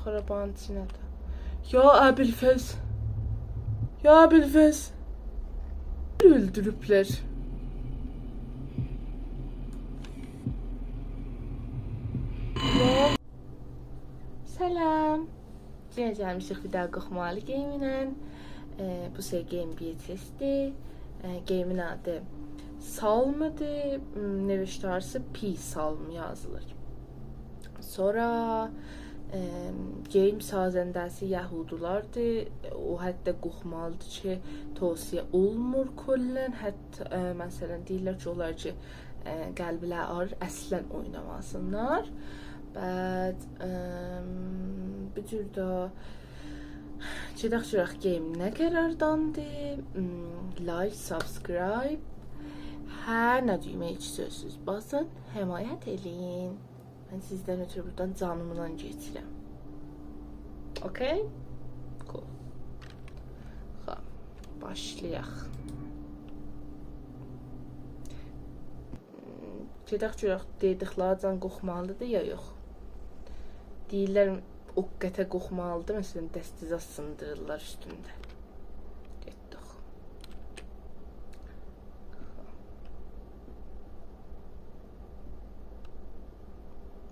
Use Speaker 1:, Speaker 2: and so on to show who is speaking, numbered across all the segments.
Speaker 1: arabanın içinə də. Ya Əbilfəz. Ya Əbilfəz. Öldürüblər. Ya. Salam. Yenə gəlmişik bir daha qoxmalı geyminlə. Bu game BTS'dir. Game'in adı Salm'dır. Neviştarsı P Salm yazılır. Sonra game sazəndəsi Yahudulardır. O hətta qoxmalıdır ki, tövsiyə olunmur küllən. Hətta məsələn deyirlər ki, onlar ki, qəlblər ağrır, əslən oynamasınlar. But bir cür də Çıraq game nə qərardandır? Like, subscribe, hər nə düymə heç sözsüz basın, həmayət eləyin. Mən sizdən ötürü buradan canımdan geçirəm. Okay? Cool. Ha, başlayaq. Çıraq dediklərdən qoxmalıdır ya yox? Deyirlər o qətə qoxmalıdır, məsələn dəstizə sındırırlar üstündə. Getdik.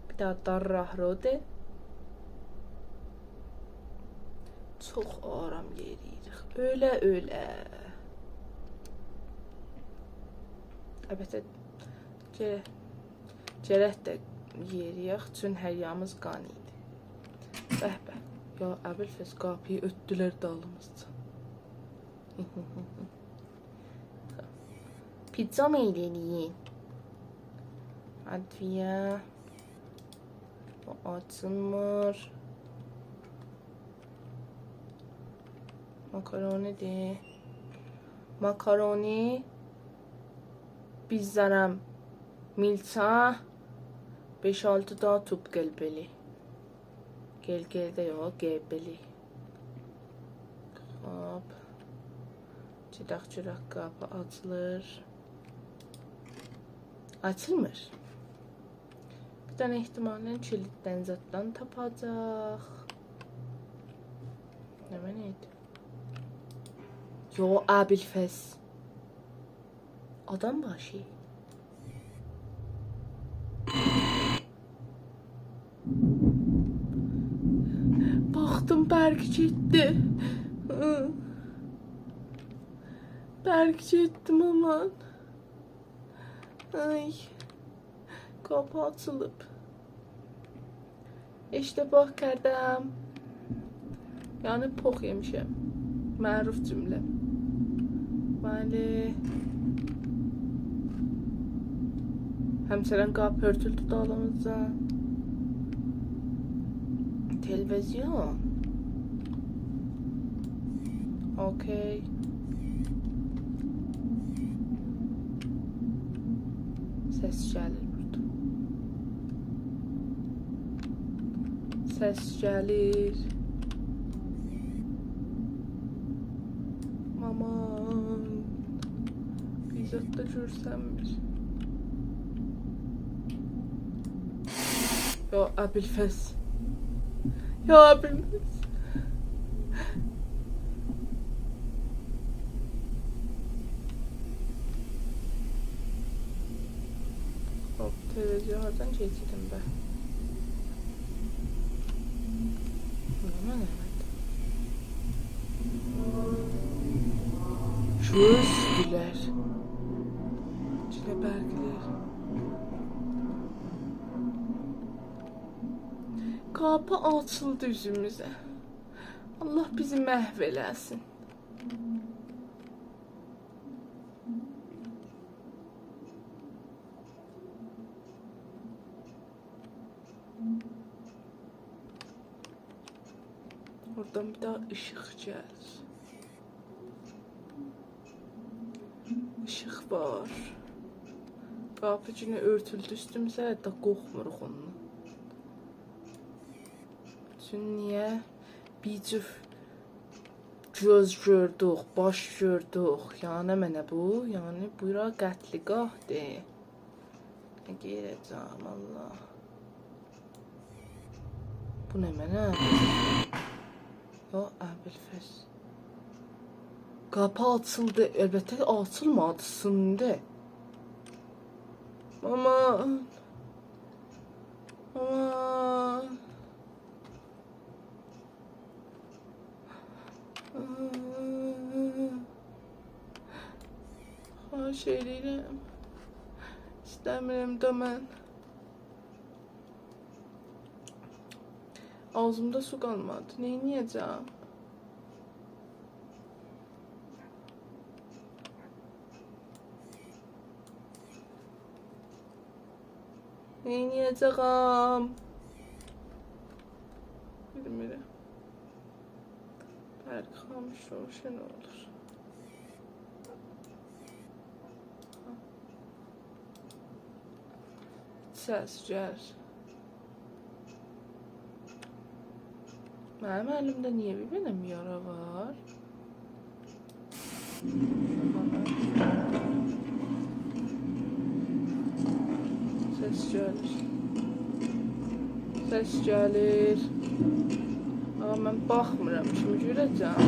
Speaker 1: Bir daha darrahrodur. Çox aram yeriyirik. Öyle. Əlbəttə Cərət də yeriyək, çün hər yamız qan idi. Bəh. Ya Əbilfəz qapıyı ötdülər dalımızca. Pizza mı eləyəyin? Adviyə. O açılmır. Makaronidir. Makaroni. Bizlərəm. Milça. 5-6 daha tub qəlbəli. Gel-gəldə yox, qəlbəli. Hop. Çıraq qapı açılır. Açılmır. Bir dənə ehtimalən kiliddən zaddan tapacaq. Nə mənəydi? Yo, Əbilfəz. Adam başı. Baxdım, Bərk getdi. Bərk getdim aman. Ay. Qapı açılıb. İşte bax kərdəm. Yəni pox yemişəm. Məruf cümlə. Bəli. Həmçərən qapı örtüldü dalımızda. Televizyon. Okay. Ses gəlir burada. Ses gəlir. Aman. Bizzatda görsənmir. Ya Əbilfəz. Ya Əbilfəz. Hop, televizyondan geçirdim ben. Aman evet. Çözdüler. Çilebergiler. Kapı açıldı yüzümüze. Allah bizi məhv eləsin. Oradan bir daha ışık gəlir. Işık var. Qapı yine örtüldü üstümüzə, hətta qorxmuruq ondan. Çünki niyə? Bir cüf göz gördük, baş gördük. Yəni mənə bu, yəni bura qətliqahdır. Nə geyirəcəm Allah. Bu ne mənə? Ya Əbilfəz. Qapı açıldı. Əlbəttə açılmadı şimdi. Aman. Aman. Xahiş edirəm. İstəmirəm də mən. Ağzımda su qalmadı. Neyniyəcəm? Neyniyəcəm? Bilmirəm. Bəlkə xamış olsa nə olur? Səs gəlir. Mənim əlimdə niyə bir benim yara var? Səs gəlir. Səs gəlir. Amma mən baxmıram, kimi görəcəm?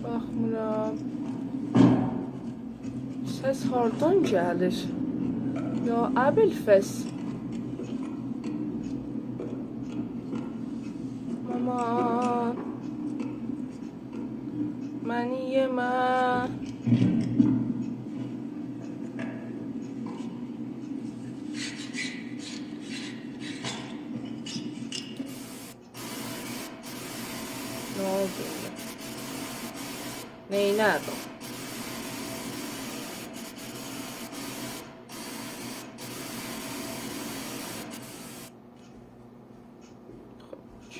Speaker 1: Baxmıram. Səs hardan gəlir? Ya Əbilfəz. Aman. Məni yemə. Ne oldu? Neynədim?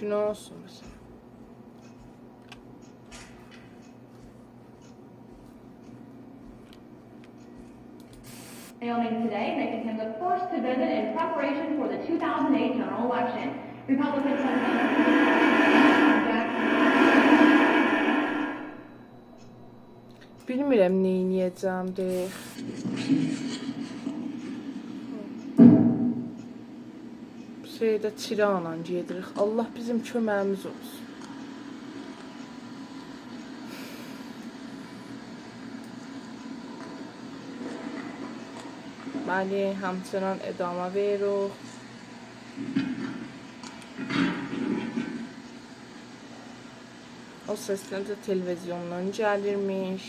Speaker 1: Şunu olsun mesela.
Speaker 2: Wyoming today, making him the first to visit in preparation for the 2008 general election. Republican President
Speaker 1: Bilmirəm neyniyəcəm deyək. Şeydə çiranla gedirik. Allah bizim köməyimiz olsun. Bəli, həmçinin edamə veririk. O səslər də televizyondan gəlirmiş.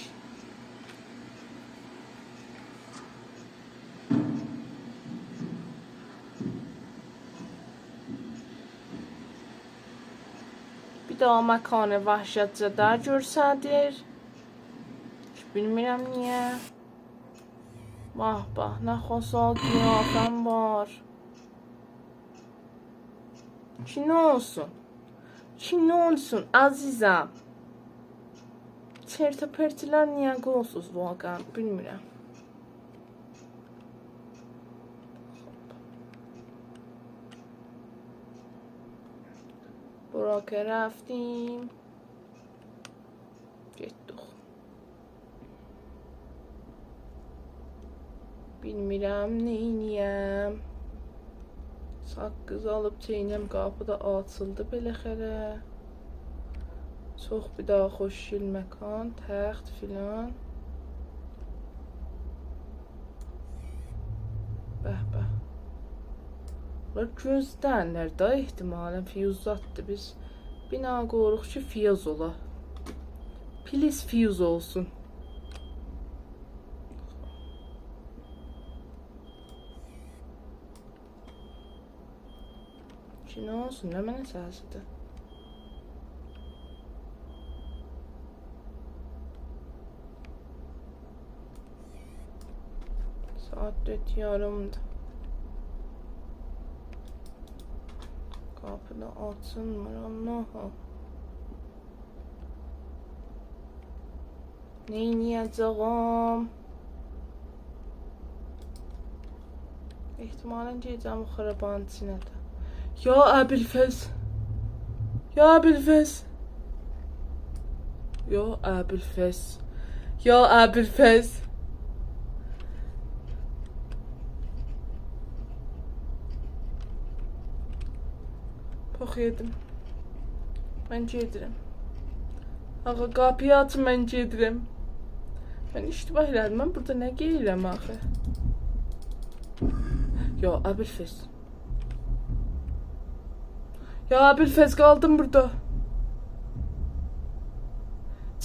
Speaker 1: Bir də o məkanı vəhşətcədə görsədir. Bilmirəm niyə. Vah vah, nə xosal qiyafəm var. Ki nə olsun? Ki nə olsun əzizəm? Çertəpərtilər niyə qolsuz vaqən? Bilmirəm. Bura که رفتیم getdik. Bilmirəm neyniyəm. Saqqız alıb çeynəm, qapıda açıldı beləxərə. Çox bir daha xoşgil məkan, təxt filan. Bəh bəh. Bunlar gözlənlər da ehtimalən fiyuzatdır. Biz bina qoruq ki fiyuz ola. Plis fiyuz olsun. Ki nə olsun, nə mənə səsidir? Saat 4:30'dur. Kapıda açılmır Allah'ım. Neyniyəcəyəm? Ehtimalən gecəm o xarabanın içinədir. Ya Əbilfəz. Ya Əbilfəz. Ya Əbilfəz. Ya Əbilfəz. Çox yedim. Mən gedirəm. Ağa, qapıyı açın, mən gedirəm. Mən iştibah elədim. Mən burada nə geyirəm axı? Ya, Əbülfəz. Ya, Əbülfəz, qaldım burada.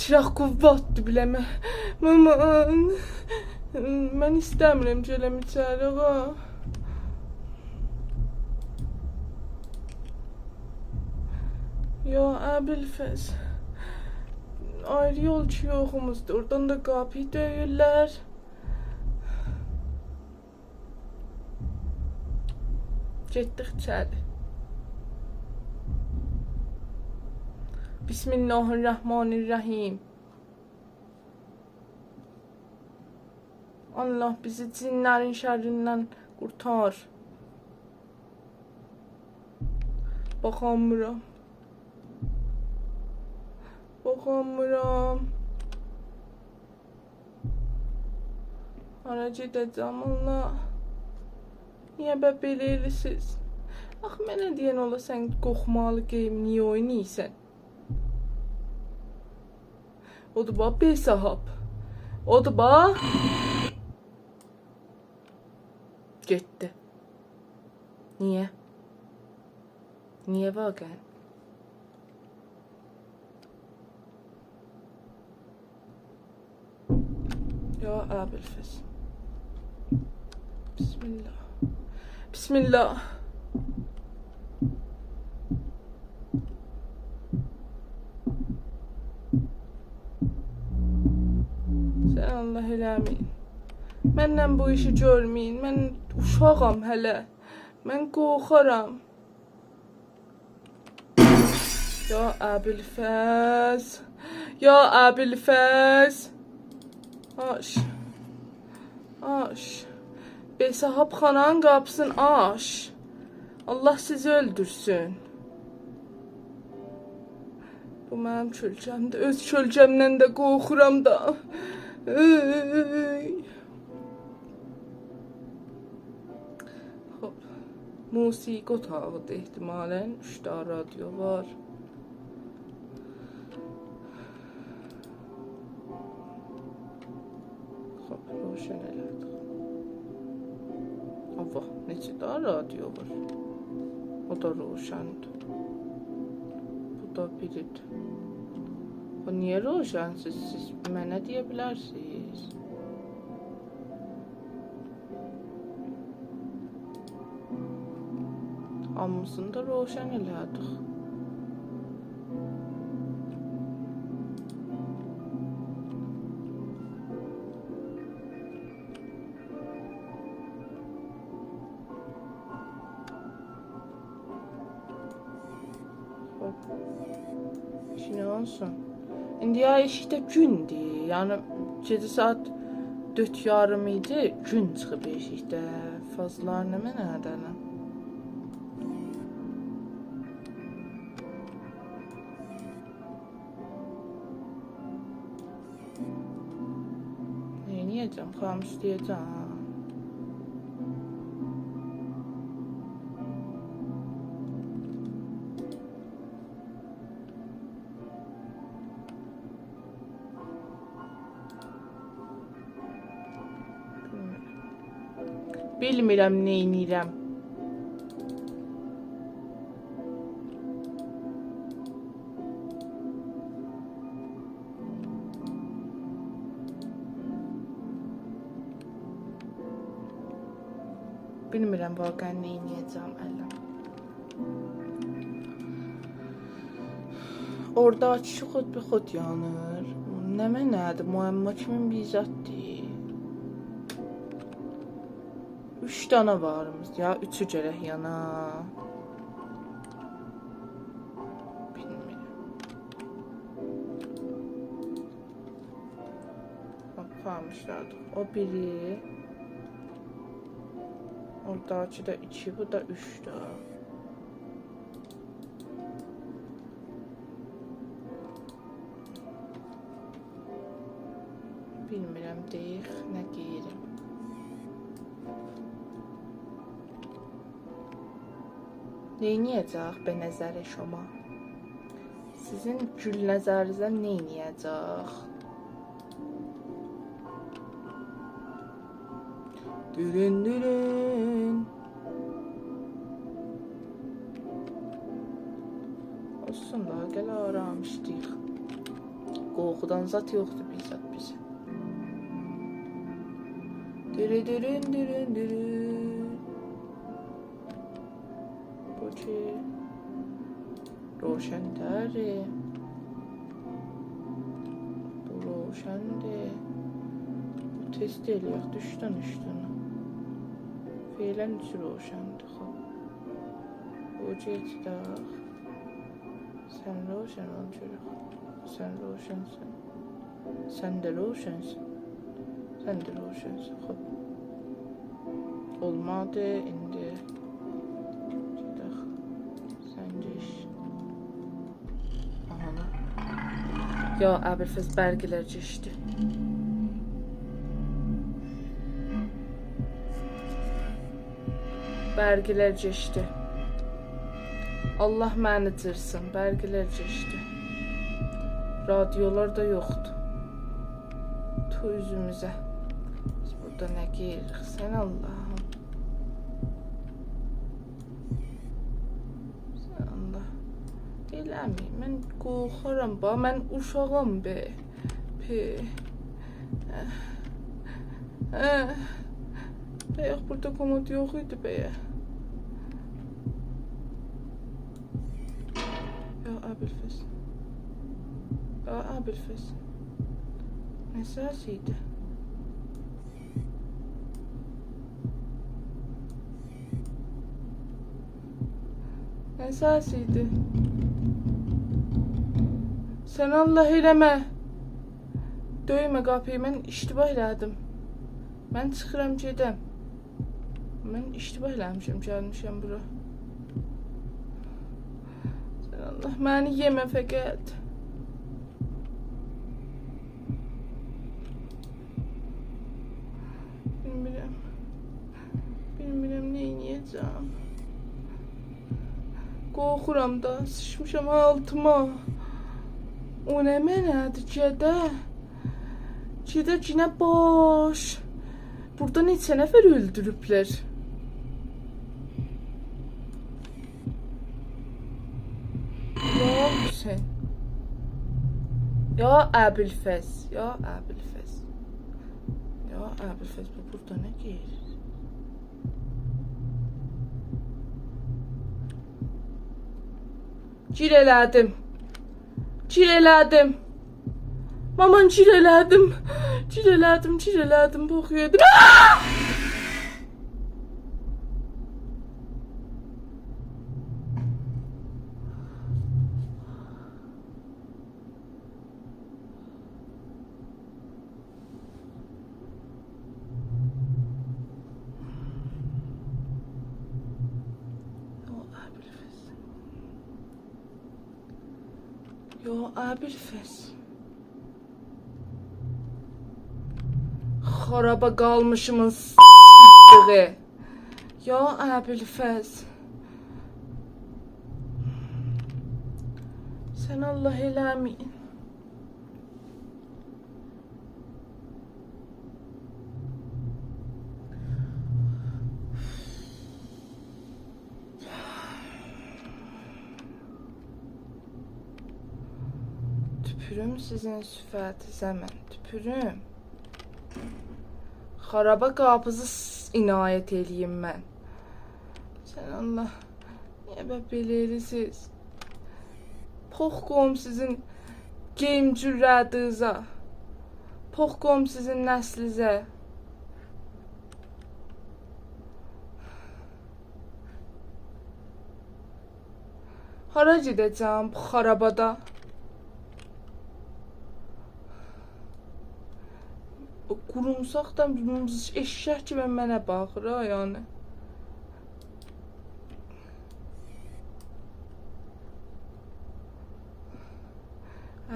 Speaker 1: Çıraq quvvatdır biləmə. Maman. Mən istəmirəm gələm içəri, ağa. Ya, Əbülfəz. Ayrı yolcu yoxumuzdur. Oradan da qapıyı döyürlər. Getdik içəri. Bismillahirrahmanirrahim. Allah bizi cinlərin şərrindən qurtar. Baxamıram. Baxamıram. Hara gedəcəm Allah? Niyə belə eləyirsiniz? Ax, mənə deyən ola sən qoxmalı geyim niyə oynayırsan? Odur bax, besahab. Odur bax. Getdi. Niyə? Niyə vaqən? Ya Əbülfəz. Bismillah. Bismillah. Sən Allah eləməyin. Məndən bu işi görməyin. Mən uşağam hələ. Mən qorxaram. Ya Əbülfəz. Ya Əbülfəz. Aş. Aş. Besahab xananın qapısını aş. Allah sizi öldürsün. Bu mənim kölcəmdir. Öz kölcəmdən də qorxuram da. Hop. Musiqi otağıdır ehtimalən. 3 dənə radio var. Hop, roşan elədik. Ava, neçə daha radio var. O da roşandır. Bu da biridir. O niyə roşansız? Siz mənə deyə bilərsiniz. Hamısını da roşan elədik. Şimdi olsun. İndi ya eşikdə gündür. Yəni gecə saat 4:30 idi. Gün çıxıb eşikdə. Fazlar nə mənədən? Neyniyəcəm? Xamışlayacam. Bilmirəm neynirəm. Bilmirəm vaqən neyniyəcəm ələm. Orada açı xod bir xod yanır. Nə mənədir? Müəmma kimin bir zatdır? 3 dənə varımız. Ya 3'ü gərək yana. Bilmirəm. Baxmışlardı. O biri. Oradakı da 2, bu da 3'dür. Bilmirəm deyək, nə geyirim. Neyniyəcək be nəzəri şoma? Sizin gül nəzərinizə neyniyəcək? Dürün dürün. Olsun da, gəl aram işləyik. Qorxudan zat yoxdur bizə. Dürün dürün dürün dürün. Bu ki roşəndədir. Bu roşəndir. Bu test eləyək düşdən üstünə. Feylən içi roşəndir. Bu cildək. Sən roşən ol çörük. Sən roşənsən. Sən də roşənsən. Sən də roşənsən. Xoş. Olmadı indi. Cildək. Səncə iş. Aha. Ya Əbülfəz bərgilər geçdi. Bərgilər geçdi. Allah məni cırsın. Bərgilər geçdi. Radyolar da yoxdur. Tu üzümüzə. Biz burada nə geyirik? Sən Allahım. Sən Allah. Eləmi. Mən qorxaram ba. Mən uşağam be. Bəyək burada komod yox idi bəyə. Ya Əbülfəz. Ya Əbülfəz. Nə səs idi? Nə səs idi? Sən Allah eləmə. Döymə qapıyı, mən iştibah elədim. Mən çıxıram gedəm. Mən iştibah eləmişəm, gəlmişəm bura. Sən Allah, məni yemə fəqət. Bilmirəm neyniyəcəm. Qorxuram da, sıçmışam altıma. O nə mənədir, gədə? Gədə cinə baş. Burada neçə nəfər öldürüblər? Ya Hüseyin. Ya Əbülfəz. Ya Əbülfəz. Ya Əbülfəz, bu burada nə geyirir? Gir elədim. Gir elədim. Maman gir elədim. Gir elədim. Box yedim. Ya Əbülfəz. Xaraba qalmışımın s***lığı. Ya Əbülfəz. Sən Allah eləmin. Tüpürüm sizin süfətinizə mən, tüpürüm. Xaraba qapızı inayət eləyim mən. Sən Allah, niyə belə eləyirsiniz? Pox qoyum sizin geyim cürrədinizə. Pox qoyum sizin nəslizə. Hara gedəcəm bu xarabada? Qurumsaqdan eşşək kimi mənə baxır ha, yəni.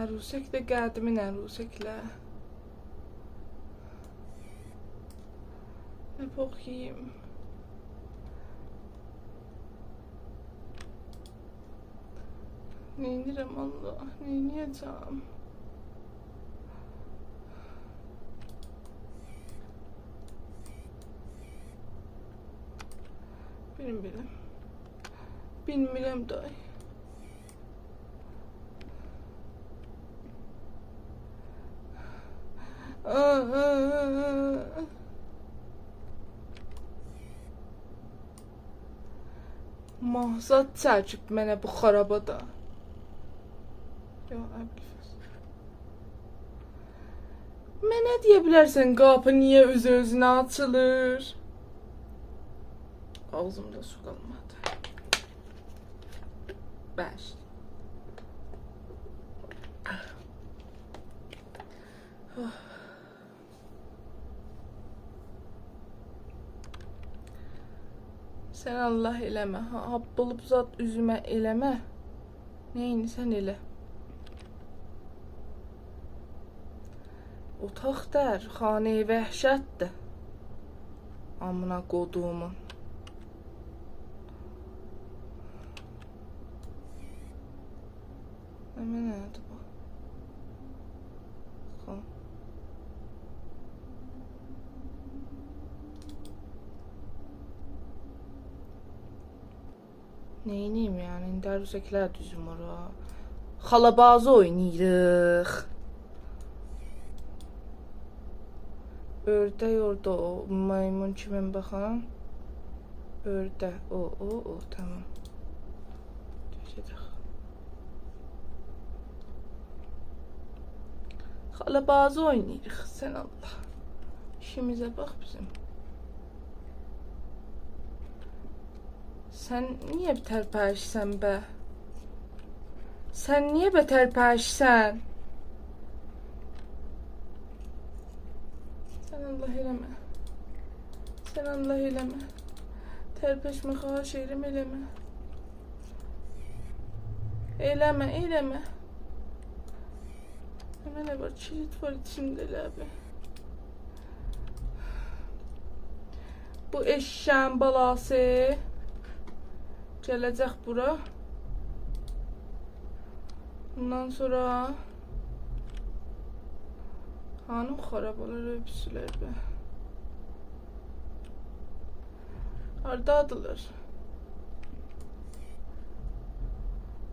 Speaker 1: Ərusək də qədimin ərusəklə. Nə pox yiyim. Neynirəm Allah, neyniyəcəm? Bilmirəm day. Mahzat çəkib mənə bu xarabada. Ya Əbülfəz. Mənə deyə bilərsən qapı niyə özü-özünə açılır? Ağzımda su qalmadı. Bəş. Sən Allah eləmə. Hap olub zat üzümə eləmə. Neyini sən elə? Otaq dər, xanə-i vəhşətdir. Amına qoduğumun. Əmə nədir bu? Xan. Neyniyim yəni? İndi ərusəklər düzüm ora. Xalabazı oynayırıq. Ördək orada o maymun kimin baxan? Ördək. O, tamam. Geçəcək. Xalabazı oynayırıq. Sən Allah. İşimizə bax bizim. Sən niyə tərpəşsən bə? Sən niyə tərpəşsən? Sən Allah eləmə. Sən Allah eləmə. Tərpəşmə, xahiş edirəm, eləmə. Eləmə. Hemen ne var? Kilit var içinde abi. Bu eşşən balası gələcək bura. Bundan sonra hanım xarabalar öpsülər be. Hardadılar?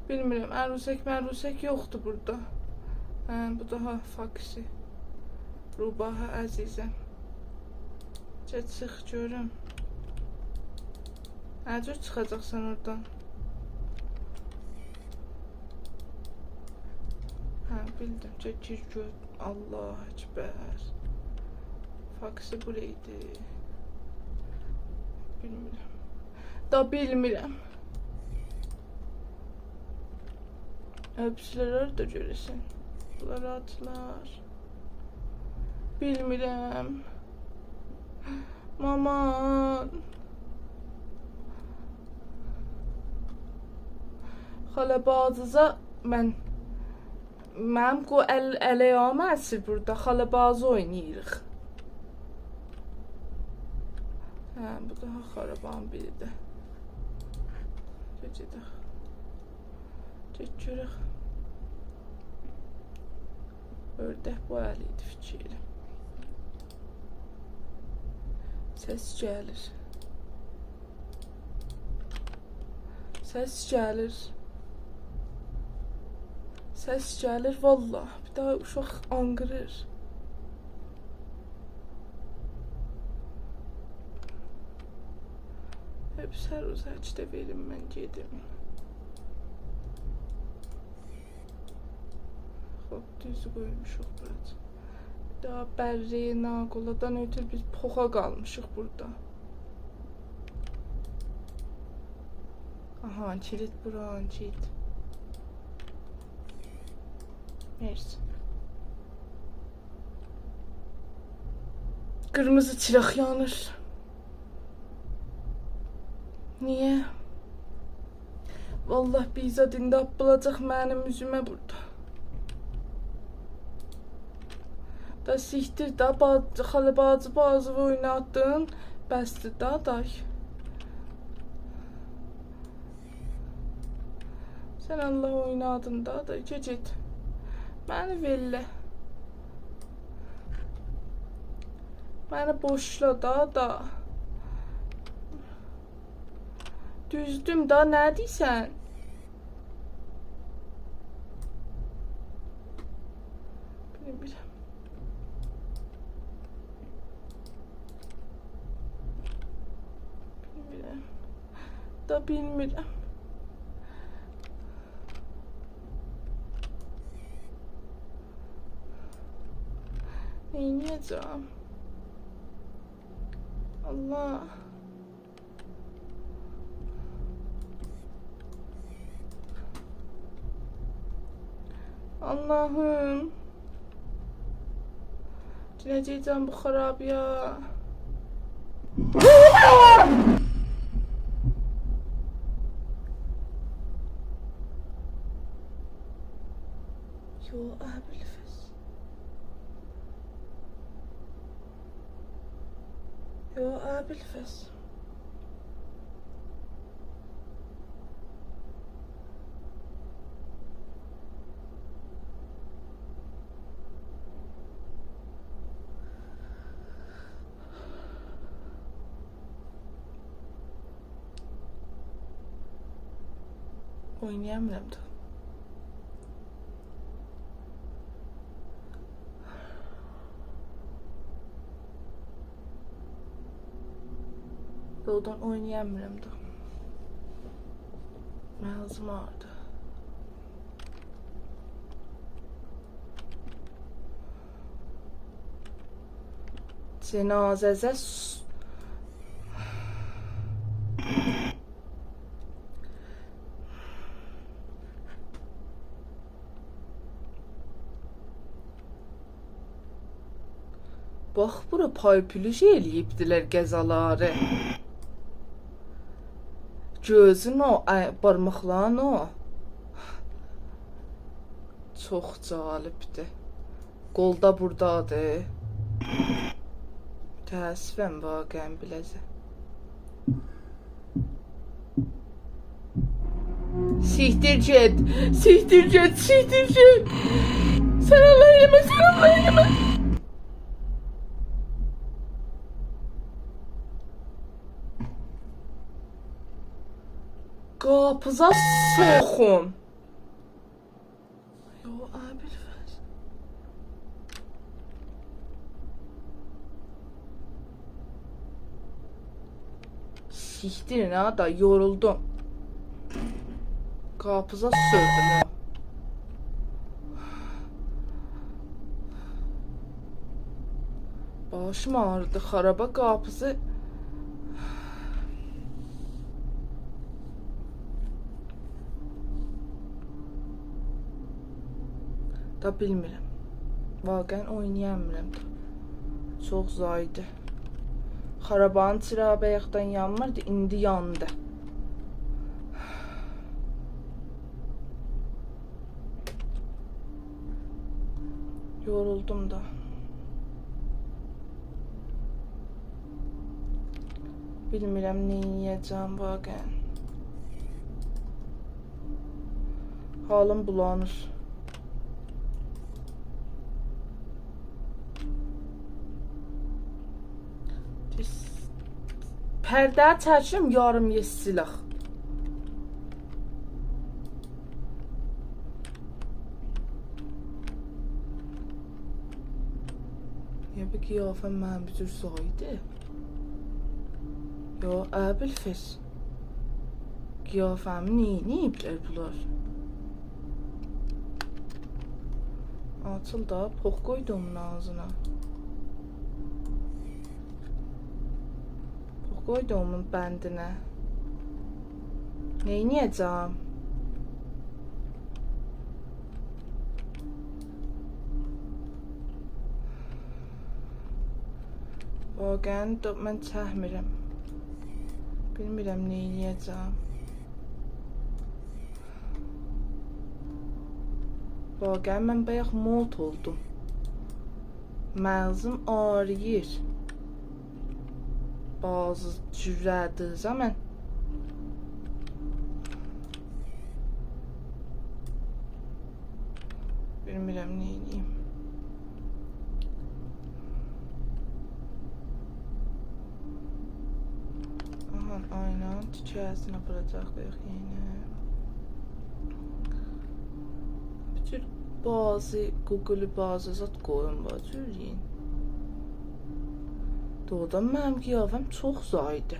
Speaker 1: Bilmirəm, ərusək yoxdur burada. Bu daha faksi. Rubaha əzizəm. Çıx görüm. Cür çıxacaqsan oradan? Bildim. Gir gör. Allah əkbər. Faksi buraydı. Bilmirəm. Öpsülər orada görəsən. Bunlar atlar. Bilmirəm. Maman. Xalabazıza mənim qo ələyamə əsir burada. Xalabazı oynayırıq. Bu daha xaraban biridir. Gecədə. Görək. Ördək bu əliydi fikrim. Səs gəlir vallah. Bir daha uşaq anqırır. Hep sər uzaqda verim mən gedim. Xoş düz qoymuşuq burada. Daha bərri, naqoladan ötürü biz poxa qalmışıq burada. Aha, kilit buran, kilit. Mersi. Qırmızı çıraq yanır. Niyə? Vallahi bizad indi apılacaq mənim üzümə burada. Da siktir da xalabazı bazı oynatdın. Bəsdir da day. Sən Allah oynadın da get. Məni vellə. Məni boşla da. Düzdüm da, nə deyirsən? Bilmirəm. Bilmirəm. Neyniyəcəm? Allah. Allahım. Girəcəyəcəm bu xarabiyə. Yo, Əbilfəs. Yo, Əbilfəs. Oynayamıram da. Yoldan oynayamıram da. Mağazım ağrıdı. Cenazəzə bax, bura paypülüş eləyibdilər qəzaları. Gözün o, barmaqların o. Çox cəlibdir. Qolda buradadır. Təəssüfən vaqən biləcəm. Siktir get. Sən Allah eləmə. Qapıza soxun. Yo, Əbilfəs. Siktirin ha da, yoruldum. Qapıza sördüm ha. Başım ağrıdı, xaraba qapısı. Da bilmirəm. Vaqən oynayamıram da. Çox zaydı. Xarabanın çırağı bayaqdan yanmırdı, indi yandı. Yoruldum da. Bilmirəm nə yiyəcəm vaqən. Halım bulanır. Pərdə çəkirəm, yarım silah. Ya bir qiyafəm mənim bir cür saydı. Yo, Əbilfəs. Qiyafəmi neyniyiblər bunlar? Açıl da, pox qoydu onun ağzına. Qoydu onun bəndinə. Neyniyəcəm? Vaqən mən çəkmirəm. Bilmirəm neyniyəcəm. Vaqən mən bayaq molt oldum. Məğzım ağrıyır. Bazı cürədir zaman. Bilmirəm nə edeyim. Aha, aynen çiçeğini bıracaqlıyıq yenə. Bir bazı Google bazı zat qoyun var cürüyün. Doğrudan mənim qiyafəm çox zaydı.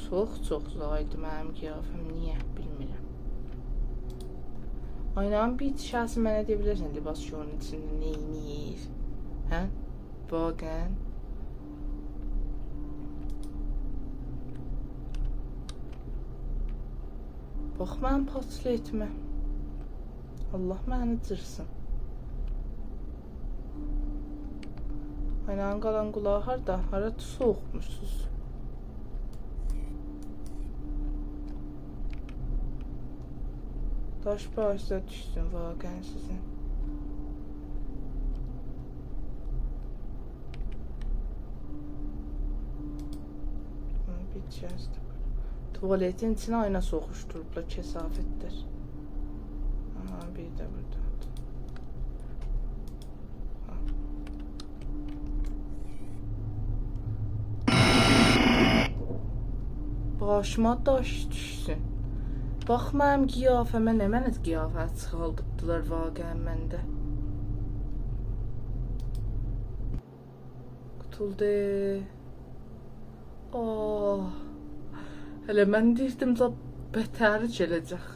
Speaker 1: Çox zaydı mənim qiyafəm. Niyə bilmirəm. Aynen bir şəxsi mənə deyə bilərsən libas şorun içində neyniyir? Hə? Vaqən. Bax mən patlı etmə. Allah məni cırsın. Aynen qalan qulağı harda? Hara soğuqmuşsuz. Daş başda düşsün vaqən sizin. Bir cəzdir. Tuvaletin içine ayna soxuşdurublar, kesafətdir. Aha, bir də burada. Başıma daş düşsün. Bax mənim qiyafəmə nə mənə qiyafət çıxaldıbdılar vaqən məndə. Qutuldu. Oh. Hələ mən deyirdim da bətəri gələcək.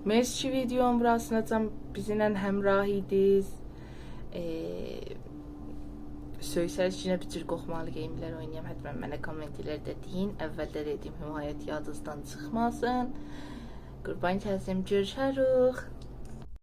Speaker 1: Merci ki videom burasınacan bizimlə həmrah idiniz. Söysəz ki, nə bir cür qoxmalı geyimlər oynayam, hətmən mənə kommentlərdə deyin. Əvvəldə dediyim himayət yadınızdan çıxmasın. Qurban kəsim, görüşərük.